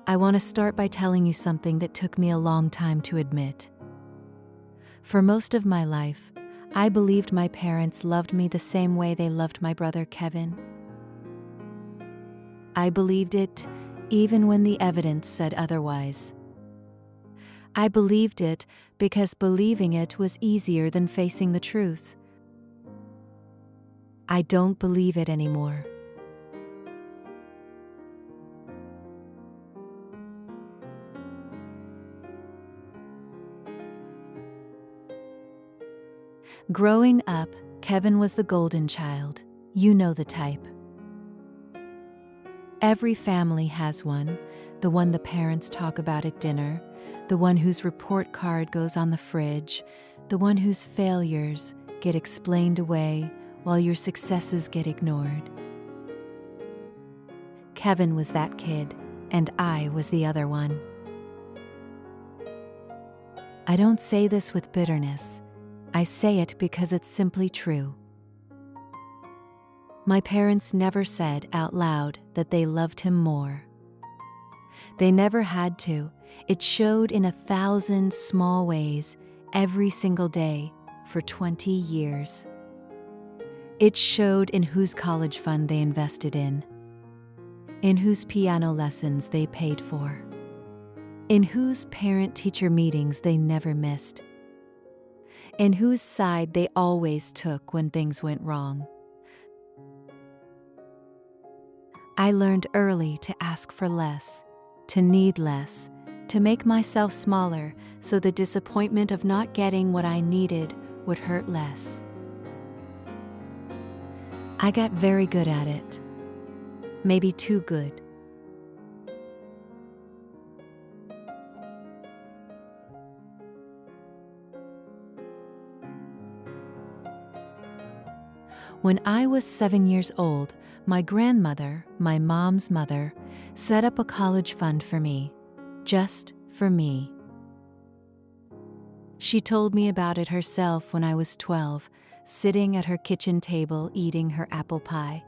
I want to start by telling you something that took me a long time to admit. For most of my life, I believed my parents loved me the same way they loved my brother Kevin. I believed it even when the evidence said otherwise. I believed it because believing it was easier than facing the truth. I don't believe it anymore. Growing up, Kevin was the golden child. You know the type. Every family has one, the one the parents talk about at dinner, the one whose report card goes on the fridge, the one whose failures get explained away while your successes get ignored. Kevin was that kid, and I was the other one. I don't say this with bitterness. I say it because it's simply true. My parents never said out loud that they loved him more. They never had to. It showed in 1,000 small ways every single day for 20 years. It showed in whose college fund they invested in whose piano lessons they paid for, in whose parent-teacher meetings they never missed, in whose side they always took when things went wrong. I learned early to ask for less, to need less, to make myself smaller so the disappointment of not getting what I needed would hurt less. I got very good at it. Maybe too good. When I was 7 years old, my grandmother, my mom's mother, set up a college fund for me, just for me. She told me about it herself when I was 12, sitting at her kitchen table eating her apple pie.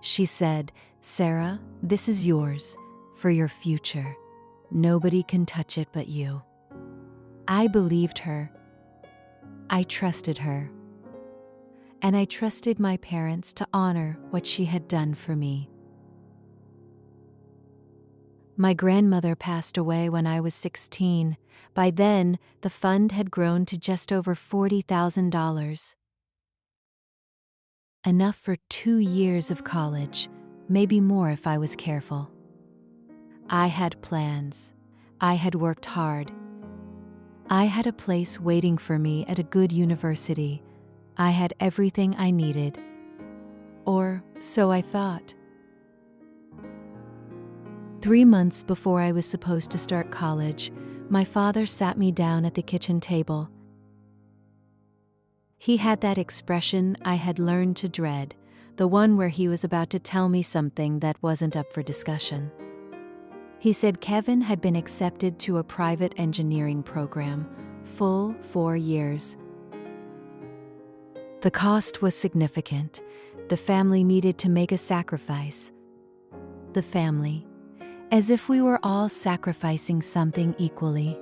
She said, "Sarah, this is yours, for your future. Nobody can touch it but you." I believed her. I trusted her. And I trusted my parents to honor what she had done for me. My grandmother passed away when I was 16. By then, the fund had grown to just over $40,000. Enough for 2 years of college, maybe more if I was careful. I had plans. I had worked hard. I had a place waiting for me at a good university. I had everything I needed. Or so I thought. 3 months before I was supposed to start college, my father sat me down at the kitchen table. He had that expression I had learned to dread, the one where he was about to tell me something that wasn't up for discussion. He said Kevin had been accepted to a private engineering program, full 4 years. The cost was significant. The family needed to make a sacrifice. The family, as if we were all sacrificing something equally.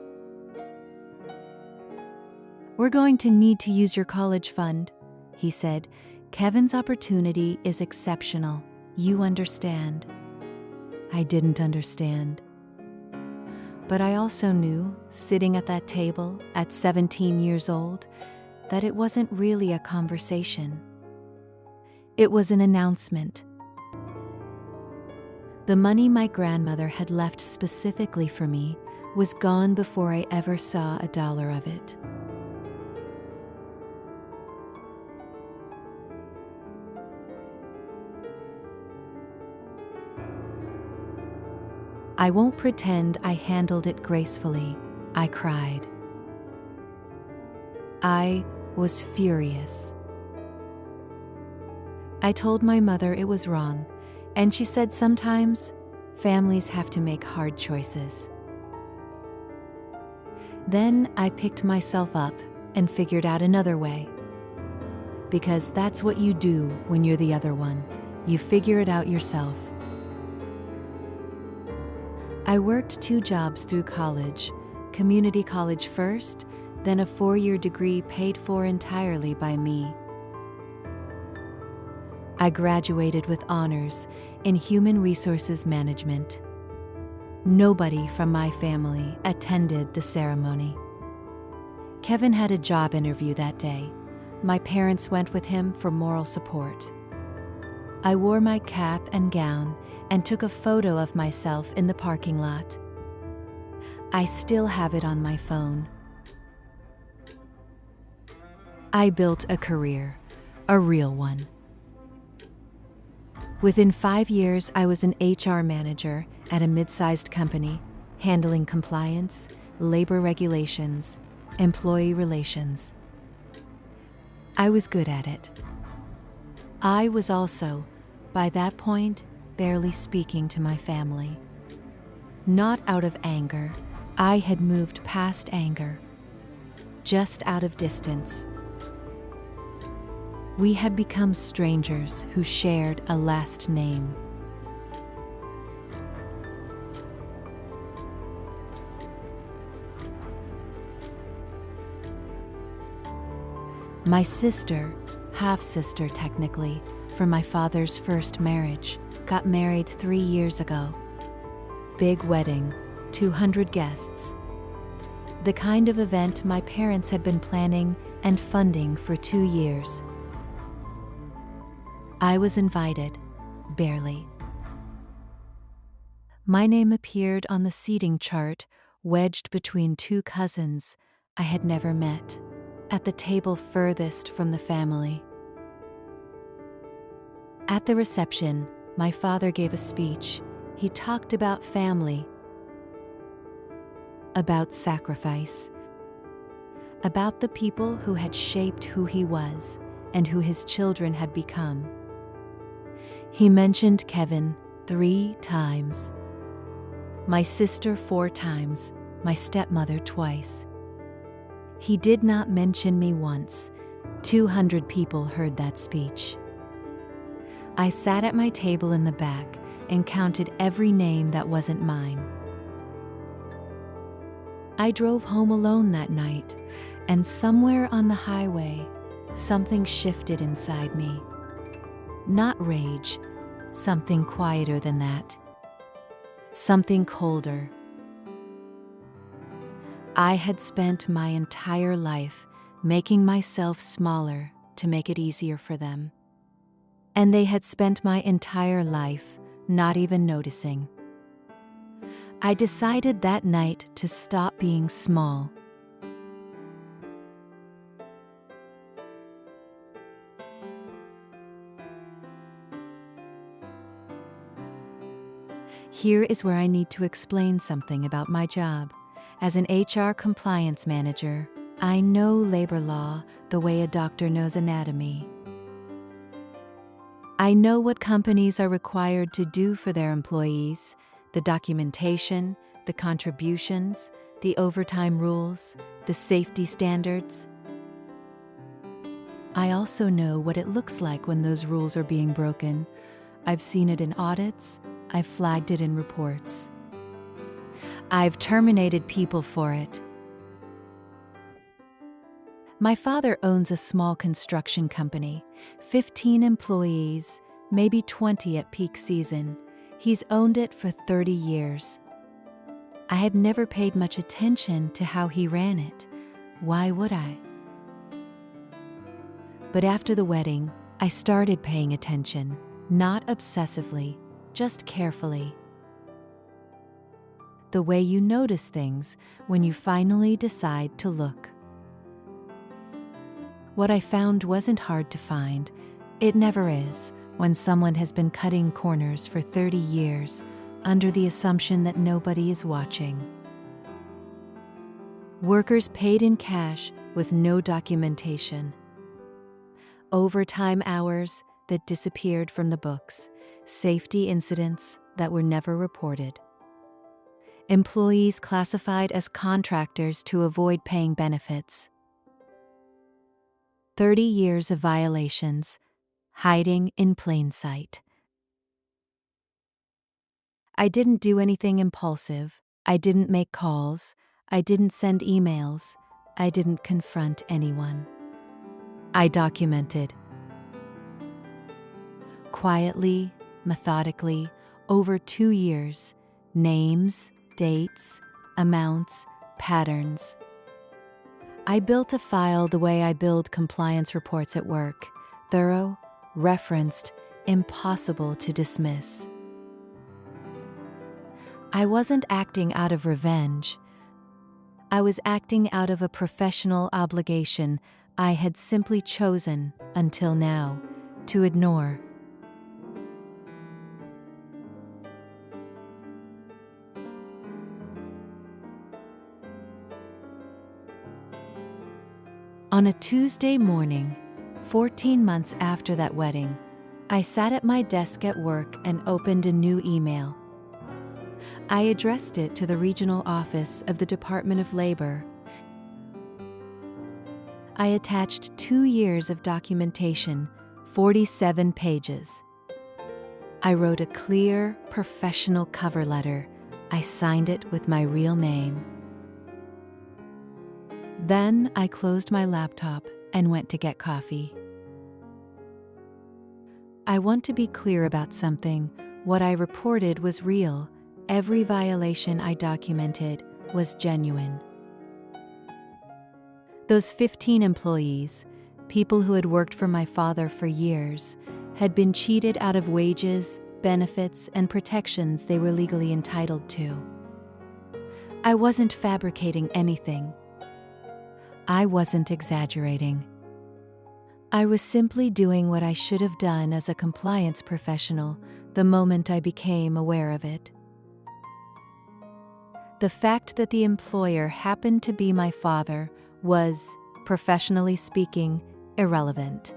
"We're going to need to use your college fund," he said. "Kevin's opportunity is exceptional. You understand." I didn't understand. But I also knew, sitting at that table at 17 years old, that it wasn't really a conversation. It was an announcement. The money my grandmother had left specifically for me was gone before I ever saw a dollar of it. I won't pretend I handled it gracefully. I cried. I was furious. I told my mother it was wrong, and she said sometimes families have to make hard choices. Then I picked myself up and figured out another way. Because that's what you do when you're the other one. You figure it out yourself. I worked 2 jobs through college, community college first, then a 4-year degree paid for entirely by me. I graduated with honors in human resources management. Nobody from my family attended the ceremony. Kevin had a job interview that day. My parents went with him for moral support. I wore my cap and gown and took a photo of myself in the parking lot. I still have it on my phone. I built a career, a real one. Within 5 years, I was an HR manager at a mid-sized company, handling compliance, labor regulations, employee relations. I was good at it. I was also, by that point, barely speaking to my family. Not out of anger. I had moved past anger. Just out of distance. We had become strangers who shared a last name. My sister, half-sister technically, from my father's first marriage, got married 3 years ago. Big wedding, 200 guests. The kind of event my parents had been planning and funding for 2 years. I was invited, barely. My name appeared on the seating chart, wedged between 2 cousins I had never met, at the table furthest from the family. At the reception, my father gave a speech. He talked about family, about sacrifice, about the people who had shaped who he was and who his children had become. He mentioned Kevin 3 times, my sister 4 times, my stepmother twice. He did not mention me once. 200 people heard that speech. I sat at my table in the back and counted every name that wasn't mine. I drove home alone that night, and somewhere on the highway, something shifted inside me. Not rage, something quieter than that. Something colder. I had spent my entire life making myself smaller to make it easier for them. And they had spent my entire life not even noticing. I decided that night to stop being small. Here is where I need to explain something about my job. As an HR compliance manager, I know labor law the way a doctor knows anatomy. I know what companies are required to do for their employees, the documentation, the contributions, the overtime rules, the safety standards. I also know what it looks like when those rules are being broken. I've seen it in audits. I've flagged it in reports. I've terminated people for it. My father owns a small construction company, 15 employees, maybe 20 at peak season. He's owned it for 30 years. I had never paid much attention to how he ran it. Why would I? But after the wedding, I started paying attention, not obsessively, just carefully. The way you notice things when you finally decide to look. What I found wasn't hard to find. It never is when someone has been cutting corners for 30 years under the assumption that nobody is watching. Workers paid in cash with no documentation. Overtime hours that disappeared from the books. Safety incidents that were never reported. Employees classified as contractors to avoid paying benefits. 30 years of violations, hiding in plain sight. I didn't do anything impulsive. I didn't make calls. I didn't send emails. I didn't confront anyone. I documented. Quietly, methodically, over 2 years, names, dates, amounts, patterns. I built a file the way I build compliance reports at work, thorough, referenced, impossible to dismiss. I wasn't acting out of revenge. I was acting out of a professional obligation I had simply chosen, until now, to ignore. On a Tuesday morning, 14 months after that wedding, I sat at my desk at work and opened a new email. I addressed it to the regional office of the Department of Labor. I attached 2 years of documentation, 47 pages. I wrote a clear, professional cover letter. I signed it with my real name. Then I closed my laptop and went to get coffee. I want to be clear about something. What I reported was real. Every violation I documented was genuine. Those 15 employees, people who had worked for my father for years, had been cheated out of wages, benefits, and protections they were legally entitled to. I wasn't fabricating anything. I wasn't exaggerating. I was simply doing what I should have done as a compliance professional the moment I became aware of it. The fact that the employer happened to be my father was, professionally speaking, irrelevant.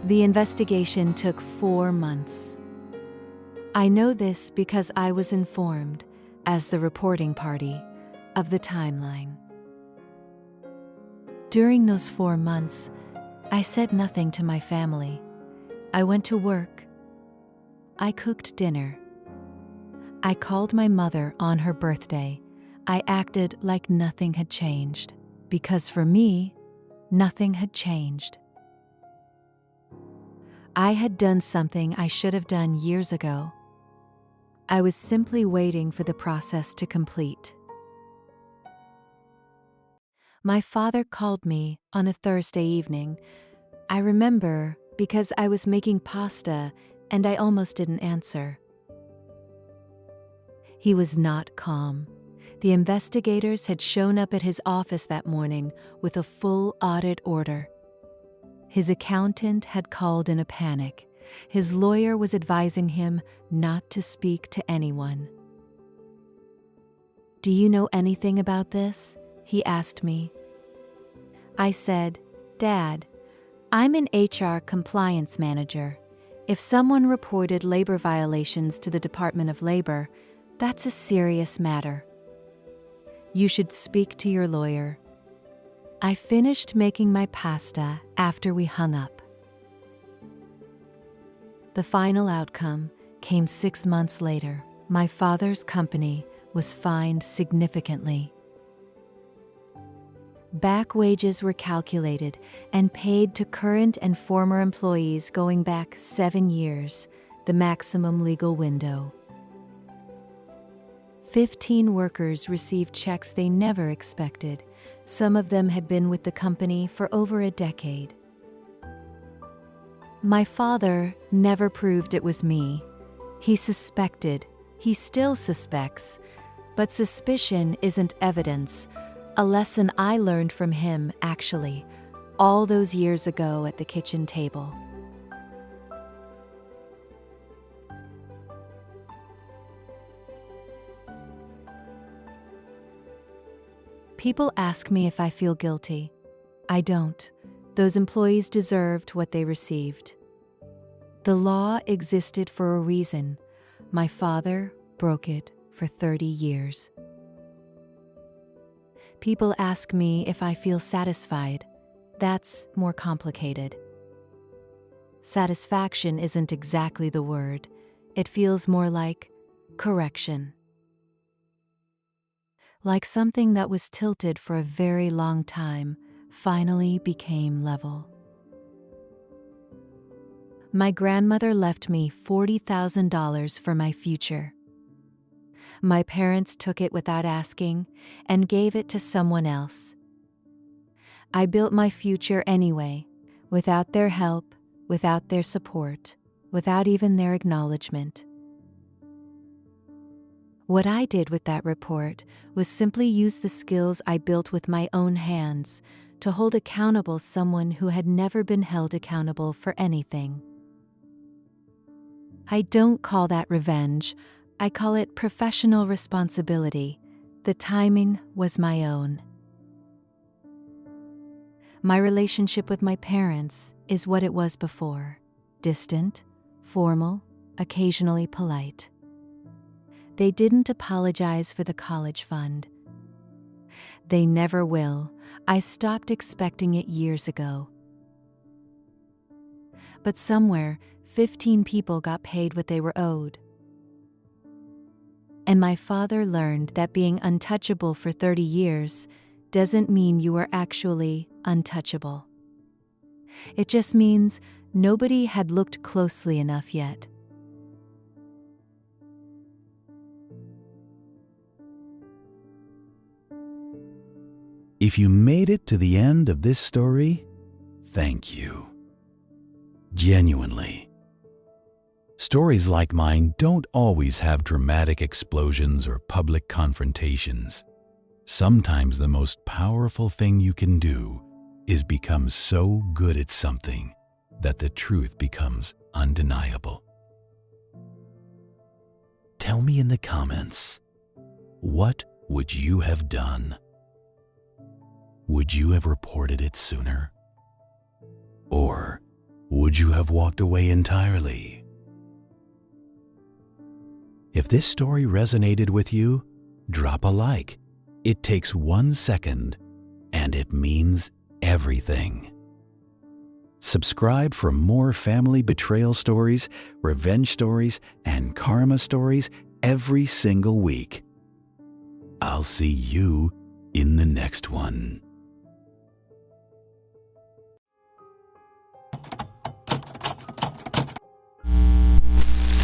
The investigation took 4 months. I know this because I was informed, as the reporting party, of the timeline. During those 4 months, I said nothing to my family. I went to work. I cooked dinner. I called my mother on her birthday. I acted like nothing had changed, because for me, nothing had changed. I had done something I should have done years ago. I was simply waiting for the process to complete. My father called me on a Thursday evening. I remember because I was making pasta and I almost didn't answer. He was not calm. The investigators had shown up at his office that morning with a full audit order. His accountant had called in a panic. His lawyer was advising him not to speak to anyone. "Do you know anything about this?" he asked me. I said, "Dad, I'm an HR compliance manager. If someone reported labor violations to the Department of Labor, that's a serious matter. You should speak to your lawyer." I finished making my pasta after we hung up. The final outcome came 6 months later. My father's company was fined significantly. Back wages were calculated and paid to current and former employees going back 7 years, the maximum legal window. 15 workers received checks they never expected. Some of them had been with the company for over a decade. My father never proved it was me. He suspected. He still suspects. But suspicion isn't evidence. A lesson I learned from him, actually, all those years ago at the kitchen table. People ask me if I feel guilty. I don't. Those employees deserved what they received. The law existed for a reason. My father broke it for 30 years. People ask me if I feel satisfied. That's more complicated. Satisfaction isn't exactly the word. It feels more like correction. Like something that was tilted for a very long time finally became level. My grandmother left me $40,000 for my future. My parents took it without asking and gave it to someone else. I built my future anyway, without their help, without their support, without even their acknowledgement. What I did with that report was simply use the skills I built with my own hands to hold accountable someone who had never been held accountable for anything. I don't call that revenge. I call it professional responsibility. The timing was my own. My relationship with my parents is what it was before: distant, formal, occasionally polite. They didn't apologize for the college fund. They never will. I stopped expecting it years ago. But somewhere, 15 people got paid what they were owed. And my father learned that being untouchable for 30 years doesn't mean you are actually untouchable. It just means nobody had looked closely enough yet. If you made it to the end of this story, thank you. Genuinely. Stories like mine don't always have dramatic explosions or public confrontations. Sometimes the most powerful thing you can do is become so good at something that the truth becomes undeniable. Tell me in the comments, what would you have done? Would you have reported it sooner? Or would you have walked away entirely? If this story resonated with you, drop a like. It takes 1 second, and it means everything. Subscribe for more family betrayal stories, revenge stories, and karma stories every single week. I'll see you in the next one.